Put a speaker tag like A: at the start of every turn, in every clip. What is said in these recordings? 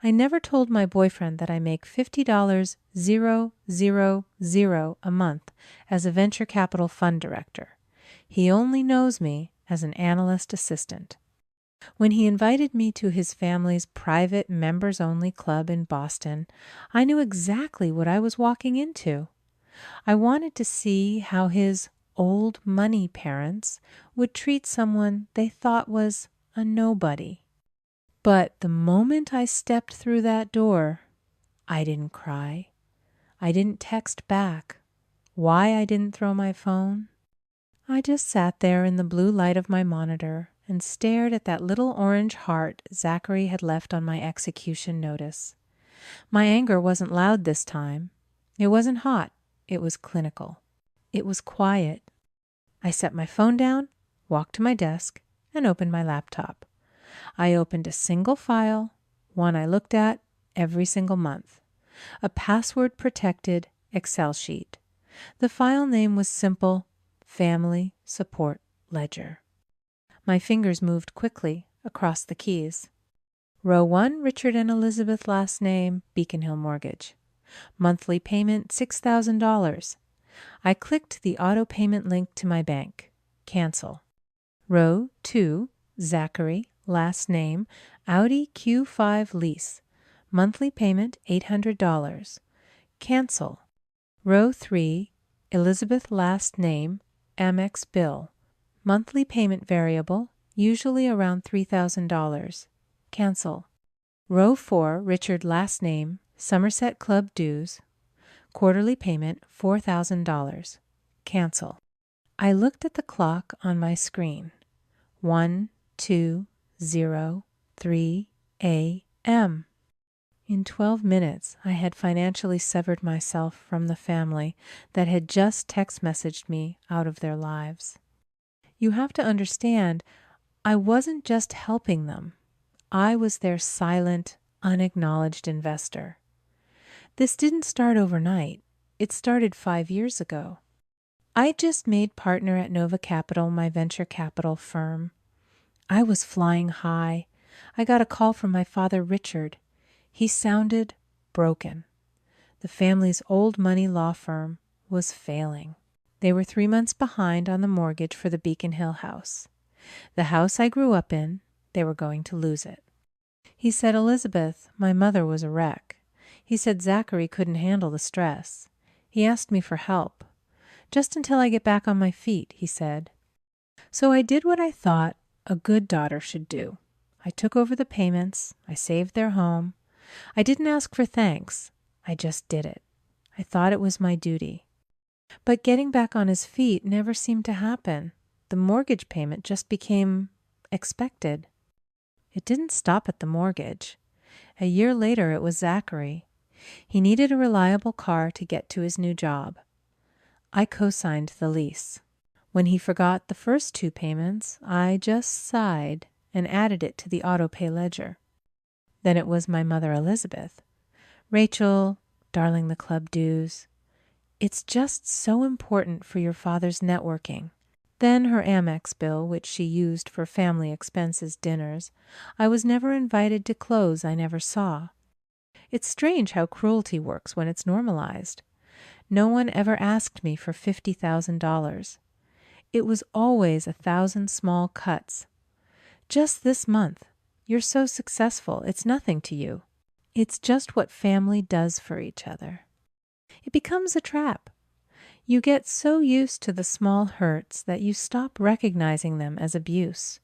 A: I never told my boyfriend that I make $50,000 a month as a venture capital fund director. He only knows me as an analyst assistant. When he invited me to his family's private members-only club in Boston, I knew exactly what I was walking into. I wanted to see how his old money parents would treat someone they thought was a nobody. But the moment I stepped through that door, I didn't cry. I didn't text back. Why I didn't throw my phone? I just sat there in the blue light of my monitor and stared at that little orange heart Zachary had left on my execution notice. My anger wasn't loud this time. It wasn't hot. It was clinical. It was quiet. I set my phone down, walked to my desk, and opened my laptop. I opened a single file, one I looked at every single month, a password-protected Excel sheet. The file name was simple: Family Support Ledger. My fingers moved quickly across the keys. Row 1, Richard and Elizabeth last name, Beacon Hill Mortgage. Monthly payment, $6,000. I clicked the auto payment link to my bank. Cancel. Row 2, Zachary, last name, Audi Q5 lease. Monthly payment, $800. Cancel. Row 3, Elizabeth, last name, Amex bill. Monthly payment variable, usually around $3,000. Cancel. Row 4, Richard, last name, Somerset Club dues. Quarterly payment, $4,000. Cancel. I looked at the clock on my screen. 1:20:3 a.m. In 12 minutes, I had financially severed myself from the family that had just text messaged me out of their lives. You have to understand, I wasn't just helping them. I was their silent, unacknowledged investor. This didn't start overnight. It started 5 years ago. I just made partner at Nova Capital, my venture capital firm. I was flying high. I got a call from my father, Richard. He sounded broken. The family's old money law firm was failing. They were 3 months behind on the mortgage for the Beacon Hill house. The house I grew up in, they were going to lose it. He said, Elizabeth, my mother was a wreck. He said Zachary couldn't handle the stress. He asked me for help. Just until I get back on my feet, he said. So I did what I thought a good daughter should do. I took over the payments. I saved their home. I didn't ask for thanks. I just did it. I thought it was my duty. But getting back on his feet never seemed to happen. The mortgage payment just became expected. It didn't stop at the mortgage. A year later, it was Zachary. He needed a reliable car to get to his new job. I co-signed the lease. When he forgot the first 2 payments, I just sighed and added it to the auto-pay ledger. Then it was my mother, Elizabeth. Rachel, darling, the club dues. It's just so important for your father's networking. Then her Amex bill, which she used for family expenses, dinners. I was never invited to clothes I never saw. It's strange how cruelty works when it's normalized. No one ever asked me for $50,000. It was always 1,000 small cuts. Just this month. You're so successful, it's nothing to you. It's just what family does for each other. It becomes a trap. You get so used to the small hurts that you stop recognizing them as abuse.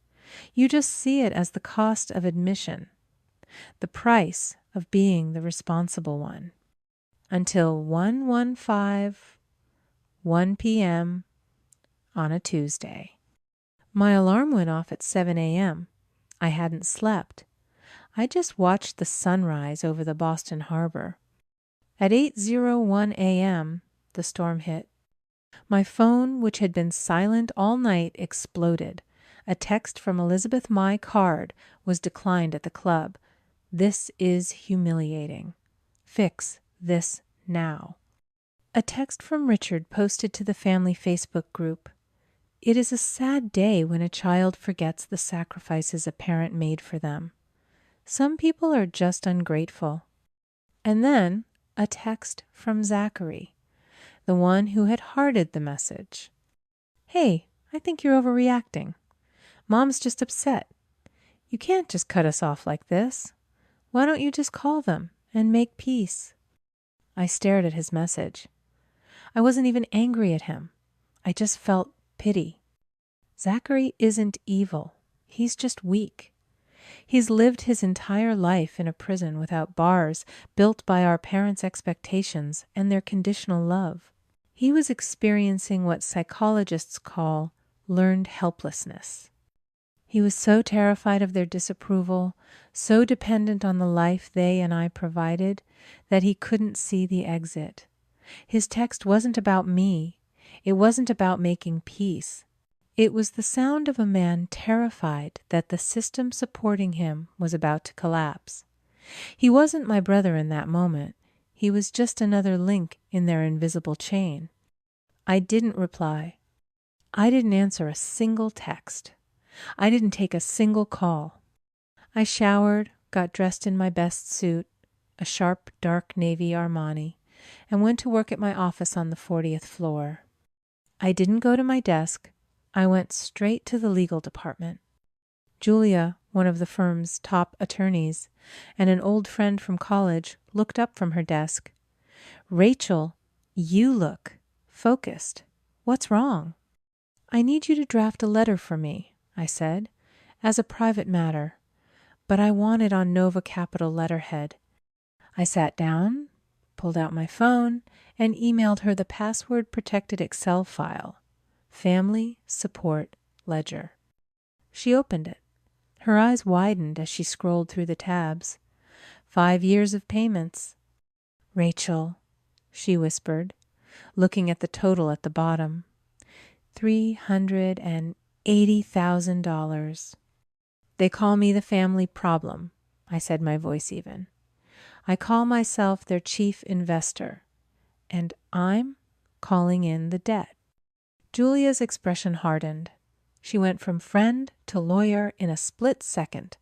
A: You just see it as the cost of admission, the price of being the responsible one. Until 1 p.m. on a Tuesday. My alarm went off at 7 a.m. I hadn't slept. I just watched the sunrise over the Boston Harbor. At 8:01 a.m., the storm hit. My phone, which had been silent all night, exploded. A text from Elizabeth My Card was declined at the club. This is humiliating. Fix this now. A text from Richard posted to the family Facebook group. It is a sad day when a child forgets the sacrifices a parent made for them. Some people are just ungrateful. And then a text from Zachary, the one who had hearted the message. Hey, I think you're overreacting. Mom's just upset. You can't just cut us off like this. Why don't you just call them and make peace? I stared at his message. I wasn't even angry at him. I just felt pity. Zachary isn't evil. He's just weak. He's lived his entire life in a prison without bars, built by our parents' expectations and their conditional love. He was experiencing what psychologists call learned helplessness. He was so terrified of their disapproval, so dependent on the life they and I provided, that he couldn't see the exit. His text wasn't about me. It wasn't about making peace. It was the sound of a man terrified that the system supporting him was about to collapse. He wasn't my brother in that moment. He was just another link in their invisible chain. I didn't reply. I didn't answer a single text. I didn't take a single call. I showered, got dressed in my best suit, a sharp, dark navy Armani, and went to work at my office on the 40th floor. I didn't go to my desk. I went straight to the legal department. Julia, one of the firm's top attorneys, and an old friend from college, looked up from her desk. Rachel, you look focused. What's wrong? I need you to draft a letter for me, I said, as a private matter, but I want it on Nova Capital letterhead. I sat down, pulled out my phone, and emailed her the password-protected Excel file, Family Support Ledger. She opened it. Her eyes widened as she scrolled through the tabs. 5 years of payments. Rachel, she whispered, looking at the total at the bottom. $380,000. They call me the family problem, I said, my voice even. I call myself their chief investor, and I'm calling in the debt. Julia's expression hardened. She went from friend to lawyer in a split second.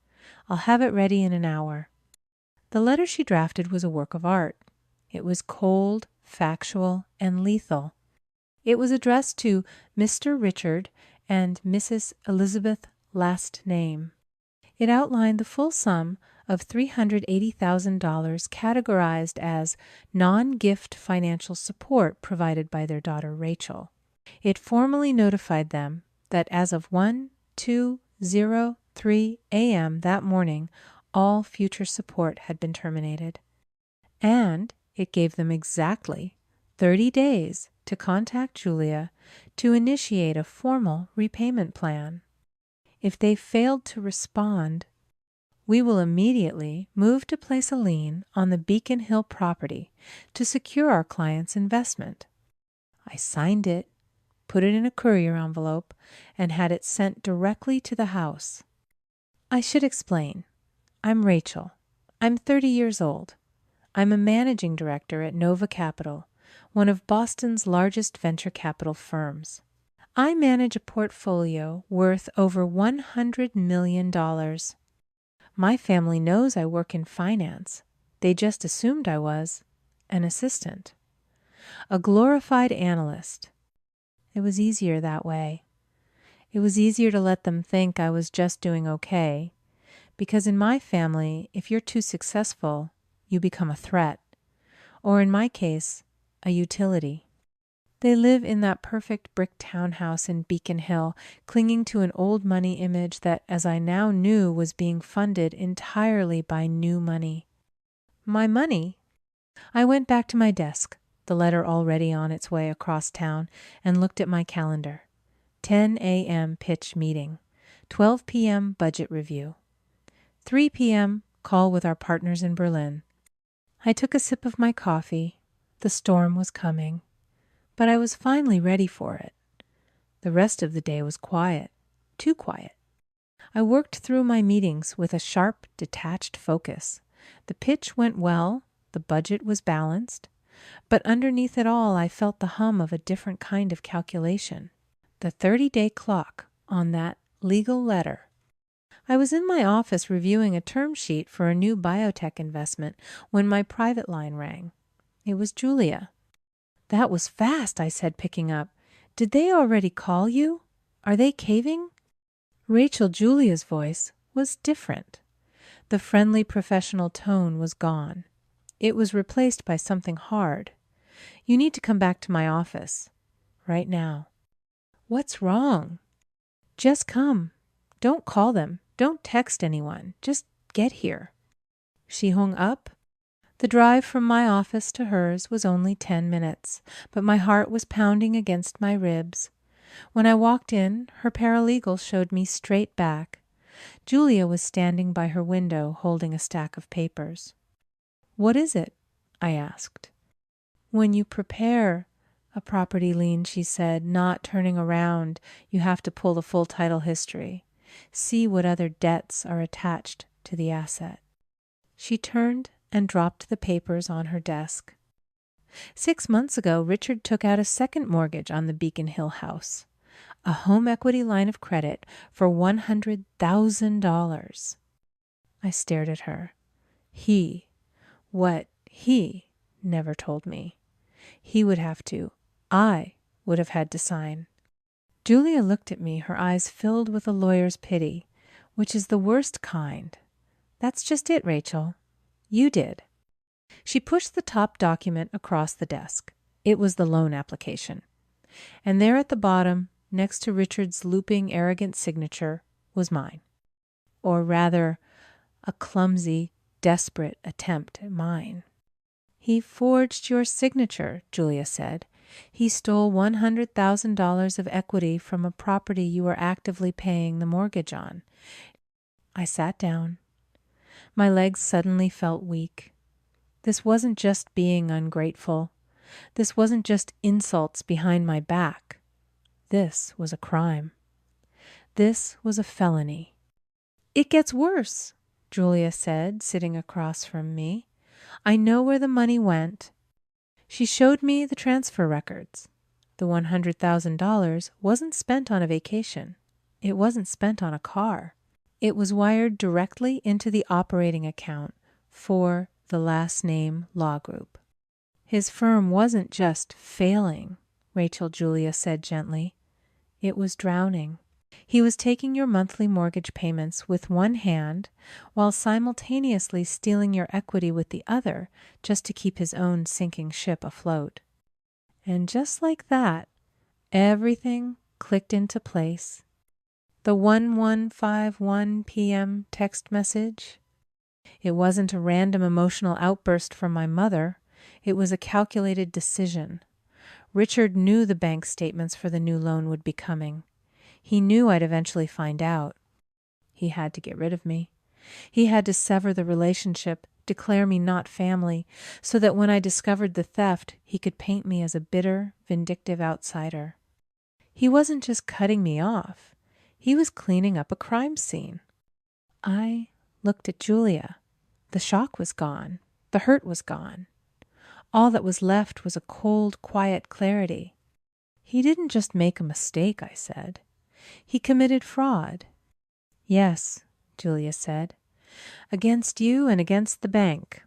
A: I'll have it ready in an hour. The letter she drafted was a work of art. It was cold, factual, and lethal. It was addressed to Mr. Richard and Mrs. Elizabeth last name. It outlined the full sum of $380,000 categorized as non-gift financial support provided by their daughter Rachel. It formally notified them that as of 1:02:03 a.m. that morning, all future support had been terminated. And it gave them exactly 30 days to contact Julia to initiate a formal repayment plan. If they failed to respond, we will immediately move to place a lien on the Beacon Hill property to secure our client's investment. I signed it, put it in a courier envelope, and had it sent directly to the house. I should explain. I'm Rachel. I'm 30 years old. I'm a managing director at Nova Capital, one of Boston's largest venture capital firms. I manage a portfolio worth over $100 million. My family knows I work in finance. They just assumed I was an assistant, a glorified analyst. It was easier that way. It was easier to let them think I was just doing okay, because in my family, if you're too successful, you become a threat, or in my case, a utility. They live in that perfect brick townhouse in Beacon Hill, clinging to an old money image that, as I now knew, was being funded entirely by new money. My money? I went back to my desk, the letter already on its way across town, and looked at my calendar. 10 a.m. pitch meeting, 12 p.m. budget review, 3 p.m. call with our partners in Berlin. I took a sip of my coffee. The storm was coming. But I was finally ready for it. The rest of the day was quiet, too quiet. I worked through my meetings with a sharp, detached focus. The pitch went well, the budget was balanced, but underneath it all I felt the hum of a different kind of calculation. The 30-day clock on that legal letter. I was in my office reviewing a term sheet for a new biotech investment when my private line rang. It was Julia. "That was fast," I said, picking up. "Did they already call you? Are they caving?" Rachel Julia's voice was different. The friendly professional tone was gone. It was replaced by something hard. "You need to come back to my office. Right now." "What's wrong?" "Just come. Don't call them. Don't text anyone. Just get here." She hung up. The drive from my office to hers was only 10 minutes, but my heart was pounding against my ribs. When I walked in, her paralegal showed me straight back. Julia was standing by her window holding a stack of papers. "What is it?" I asked. "When you prepare a property lien," she said, not turning around, "you have to pull the full title history. See what other debts are attached to the asset." She turned and dropped the papers on her desk. 6 months ago, Richard took out a second mortgage on the Beacon Hill house, a home equity line of credit for $100,000. I stared at her. What he never told me. I would have had to sign. Julia looked at me, her eyes filled with a lawyer's pity, which is the worst kind. "That's just it, Rachel. You did." She pushed the top document across the desk. It was the loan application. And there at the bottom, next to Richard's looping, arrogant signature, was mine. Or rather, a clumsy, desperate attempt at mine. "He forged your signature," Julia said. "He stole $100,000 of equity from a property you were actively paying the mortgage on." I sat down. My legs suddenly felt weak. This wasn't just being ungrateful. This wasn't just insults behind my back. This was a crime. This was a felony. "It gets worse," Julia said, sitting across from me. "I know where the money went." She showed me the transfer records. The $100,000 wasn't spent on a vacation. It wasn't spent on a car. It was wired directly into the operating account for the last name law group. "His firm wasn't just failing," Rachel Julia said gently. "It was drowning. He was taking your monthly mortgage payments with one hand while simultaneously stealing your equity with the other just to keep his own sinking ship afloat." And just like that, everything clicked into place. The 1151 p.m. text message. It wasn't a random emotional outburst from my mother. It was a calculated decision. Richard knew the bank statements for the new loan would be coming. He knew I'd eventually find out. He had to get rid of me. He had to sever the relationship, declare me not family, so that when I discovered the theft, he could paint me as a bitter, vindictive outsider. He wasn't just cutting me off. He was cleaning up a crime scene. I looked at Julia. The shock was gone. The hurt was gone. All that was left was a cold, quiet clarity. "He didn't just make a mistake," I said. "He committed fraud." "Yes," Julia said. "Against you and against the bank.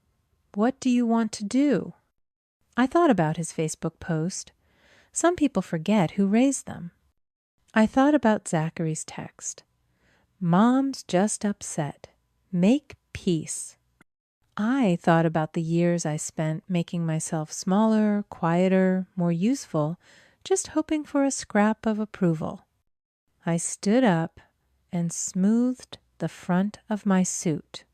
A: What do you want to do?" I thought about his Facebook post. Some people forget who raised them. I thought about Zachary's text. "Mom's just upset. Make peace." I thought about the years I spent making myself smaller, quieter, more useful, just hoping for a scrap of approval. I stood up and smoothed the front of my suit.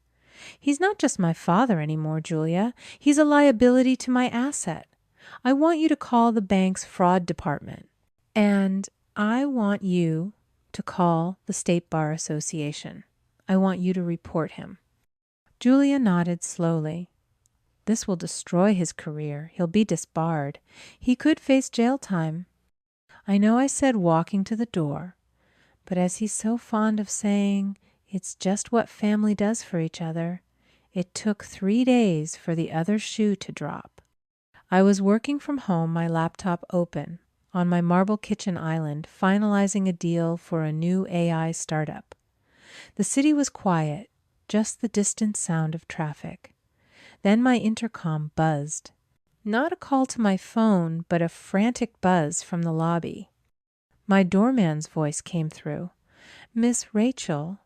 A: "He's not just my father anymore, Julia. He's a liability to my asset. I want you to call the bank's fraud department. And I want you to call the State Bar Association. I want you to report him." Julia nodded slowly. "This will destroy his career. He'll be disbarred. He could face jail time." I know I said walking to the door, but as he's so fond of saying, it's just what family does for each other. It took 3 days for the other shoe to drop. I was working from home, my laptop open, on my marble kitchen island, finalizing a deal for a new AI startup. The city was quiet, just the distant sound of traffic. Then my intercom buzzed. Not a call to my phone, but a frantic buzz from the lobby. My doorman's voice came through. "Miss Rachel,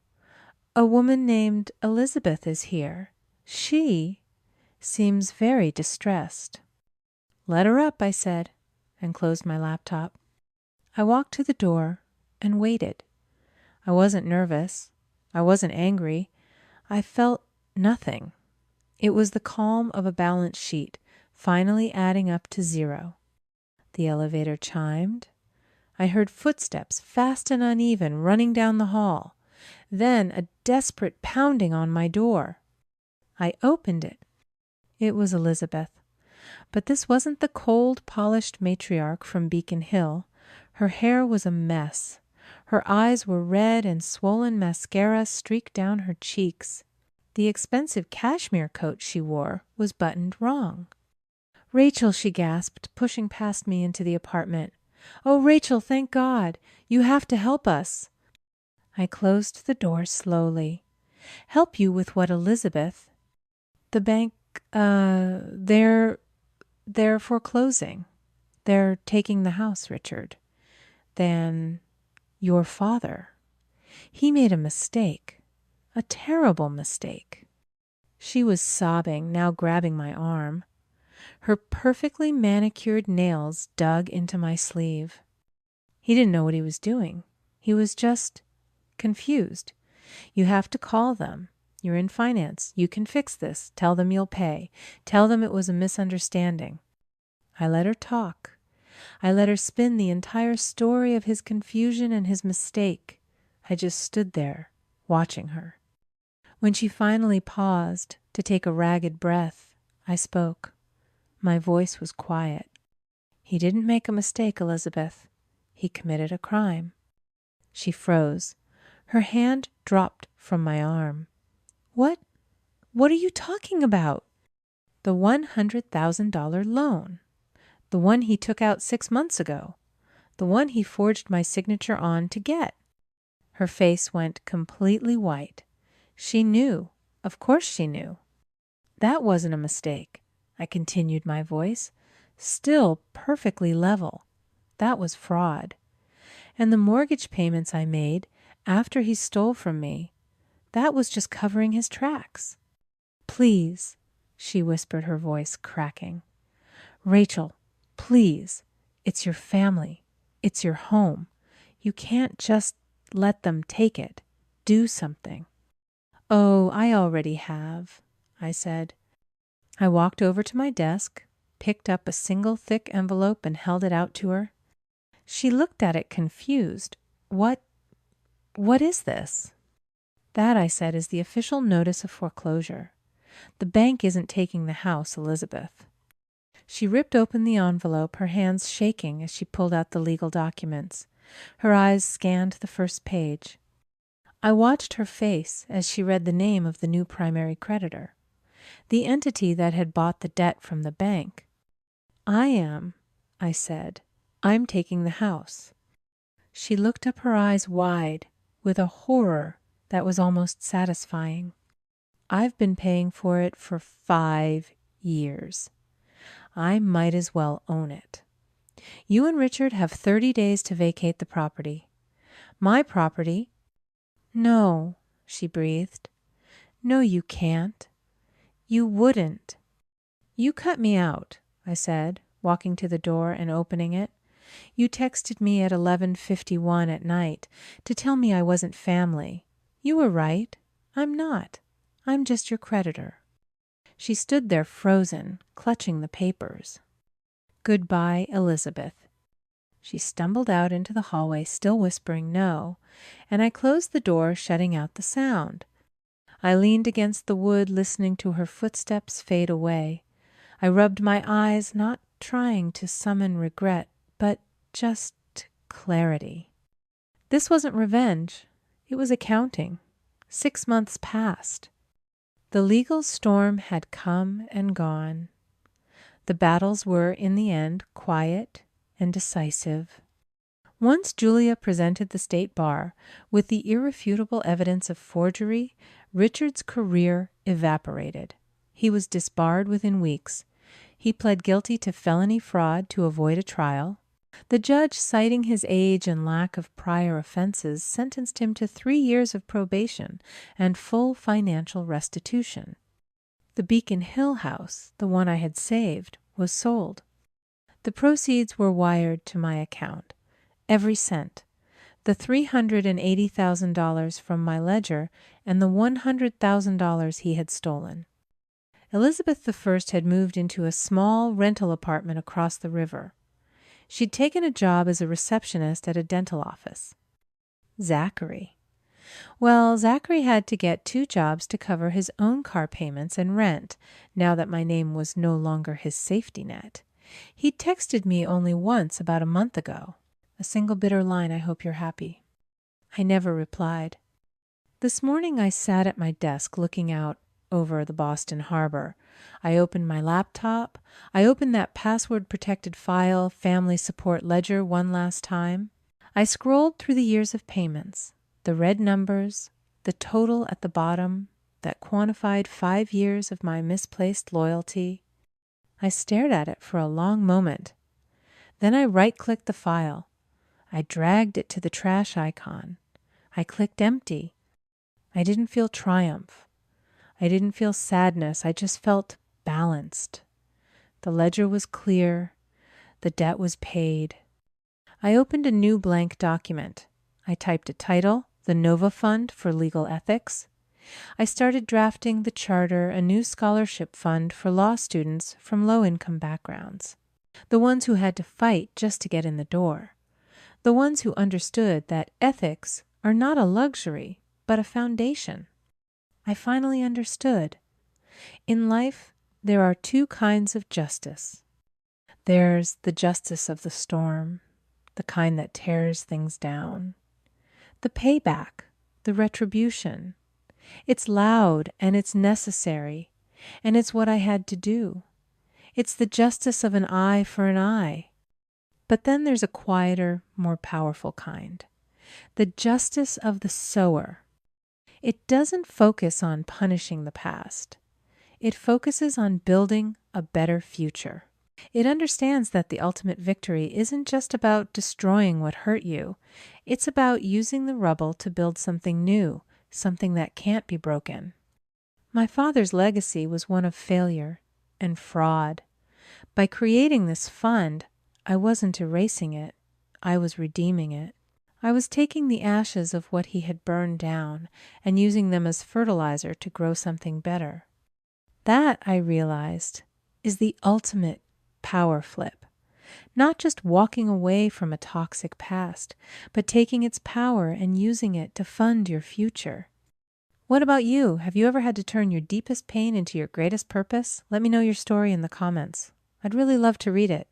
A: a woman named Elizabeth is here. She seems very distressed." "Let her up," I said, and closed my laptop. I walked to the door and waited. I wasn't nervous. I wasn't angry. I felt nothing. It was the calm of a balance sheet, finally adding up to 0. The elevator chimed. I heard footsteps, fast and uneven, running down the hall. Then a desperate pounding on my door. I opened it. It was Elizabeth. But this wasn't the cold, polished matriarch from Beacon Hill. Her hair was a mess. Her eyes were red and swollen mascara streaked down her cheeks. The expensive cashmere coat she wore was buttoned wrong. "Rachel," she gasped, pushing past me into the apartment. "Oh, Rachel, thank God. You have to help us." I closed the door slowly. "Help you with what, Elizabeth?" "The bank, they're foreclosing. They're taking the house, Richard." "Then your father. He made a mistake. A terrible mistake." She was sobbing, now grabbing my arm. Her perfectly manicured nails dug into my sleeve. "He didn't know what he was doing. He was just confused. You have to call them. You're in finance. You can fix this. Tell them you'll pay. Tell them it was a misunderstanding." I let her talk. I let her spin the entire story of his confusion and his mistake. I just stood there, watching her. When she finally paused to take a ragged breath, I spoke. My voice was quiet. "He didn't make a mistake, Elizabeth. He committed a crime." She froze. Her hand dropped from my arm. What are you talking about?" "The $100,000 loan. The one he took out 6 months ago. The one he forged my signature on to get." Her face went completely white. She knew. Of course she knew. "That wasn't a mistake," I continued, my voice still perfectly level. "That was fraud. And the mortgage payments I made after he stole from me, that was just covering his tracks." "Please," she whispered, her voice cracking. "Rachel, please. It's your family. It's your home. You can't just let them take it. Do something." "Oh, I already have," I said. I walked over to my desk, picked up a single thick envelope and held it out to her. She looked at it confused. What is this?" "That," I said, "is the official notice of foreclosure. The bank isn't taking the house, Elizabeth." She ripped open the envelope, her hands shaking as she pulled out the legal documents. Her eyes scanned the first page. I watched her face as she read the name of the new primary creditor, the entity that had bought the debt from the bank. "I am," I said. "I'm taking the house." She looked up, her eyes wide, with a horror that was almost satisfying. "I've been paying for it for 5 years. I might as well own it. You and Richard have 30 days to vacate the property. My property—" "No," she breathed. "No, you can't. You wouldn't." "You cut me out," I said, walking to the door and opening it. "You texted me at 11:51 at night to tell me I wasn't family. You were right. I'm not. I'm just your creditor." She stood there frozen, clutching the papers. "Goodbye, Elizabeth." She stumbled out into the hallway, still whispering no, and I closed the door, shutting out the sound. I leaned against the wood, listening to her footsteps fade away. I rubbed my eyes, not trying to summon regret, but just clarity. This wasn't revenge. It was accounting. 6 months passed. The legal storm had come and gone. The battles were, in the end, quiet and decisive. Once Julia presented the state bar with the irrefutable evidence of forgery, Richard's career evaporated. He was disbarred within weeks. He pled guilty to felony fraud to avoid a trial. The judge, citing his age and lack of prior offenses, sentenced him to 3 years of probation and full financial restitution. The Beacon Hill house, the one I had saved, was sold. The proceeds were wired to my account, every cent, the $380,000 from my ledger and the $100,000 he had stolen. Elizabeth I had moved into a small rental apartment across the river. She'd taken a job as a receptionist at a dental office. Zachary. Well, Zachary had to get 2 jobs to cover his own car payments and rent, now that my name was no longer his safety net. He'd texted me only once about a month ago. A single bitter line, "I hope you're happy." I never replied. This morning I sat at my desk looking out over the Boston Harbor. I opened my laptop. I opened that password-protected file, Family Support Ledger, one last time. I scrolled through the years of payments, the red numbers, the total at the bottom that quantified 5 years of my misplaced loyalty. I stared at it for a long moment. Then I right-clicked the file. I dragged it to the trash icon. I clicked empty. I didn't feel triumph. I didn't feel sadness. I just felt balanced. The ledger was clear. The debt was paid. I opened a new blank document. I typed a title, the Nova Fund for Legal Ethics. I started drafting the charter, a new scholarship fund for law students from low-income backgrounds, the ones who had to fight just to get in the door, the ones who understood that ethics are not a luxury, but a foundation. I finally understood. In life, there are 2 kinds of justice. There's the justice of the storm, the kind that tears things down. The payback, the retribution. It's loud and it's necessary, and it's what I had to do. It's the justice of an eye for an eye. But then there's a quieter, more powerful kind. The justice of the sower. It doesn't focus on punishing the past. It focuses on building a better future. It understands that the ultimate victory isn't just about destroying what hurt you. It's about using the rubble to build something new, something that can't be broken. My father's legacy was one of failure and fraud. By creating this fund, I wasn't erasing it. I was redeeming it. I was taking the ashes of what he had burned down and using them as fertilizer to grow something better. That, I realized, is the ultimate power flip. Not just walking away from a toxic past, but taking its power and using it to fund your future. What about you? Have you ever had to turn your deepest pain into your greatest purpose? Let me know your story in the comments. I'd really love to read it.